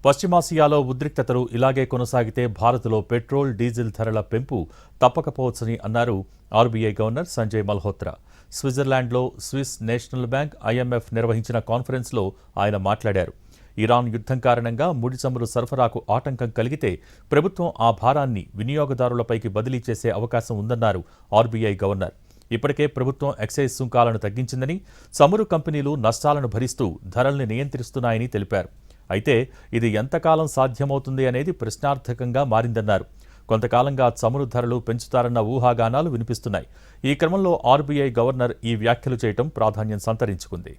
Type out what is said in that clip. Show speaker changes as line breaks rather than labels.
పశ్చిమాసియాలో ఉద్రిక్తతలు ఇలాగే కొనసాగితే భారత్లో పెట్రోల్, డీజిల్ ధరల పెంపు తప్పకపోవచ్చని అన్నారు ఆర్బీఐ గవర్నర్ సంజయ్ మల్హోత్రా. స్విట్జర్లాండ్లో స్విస్ నేషనల్ బ్యాంక్, ఐఎంఎఫ్ నిర్వహించిన కాన్ఫరెన్స్లో ఆయన మాట్లాడారు. ఇరాన్ యుద్ధం కారణంగా ముడి చమురు సరఫరాకు ఆటంకం కలిగితే ప్రభుత్వం ఆ భారాన్ని వినియోగదారులపైకి బదిలీ చేసే అవకాశం ఉందన్నారు ఆర్బీఐ గవర్నర్. ఇప్పటికే ప్రభుత్వం ఎక్సైజ్ సుంకాలను తగ్గించిందని, చమురు కంపెనీలు నష్టాలను భరిస్తూ ధరల్ని నియంత్రిస్తున్నాయని తెలిపారు. అయితే ఇది ఎంతకాలం సాధ్యమవుతుంది అనేది ప్రశ్నార్థకంగా మారిందన్నారు. కొంతకాలంగా చమురు ధరలు పెంచుతారన్న ఊహాగానాలు వినిపిస్తున్నాయి. ఈ క్రమంలో ఆర్బీఐ గవర్నర్ ఈ వ్యాఖ్యలు చేయటం ప్రాధాన్యం సంతరించుకుంది.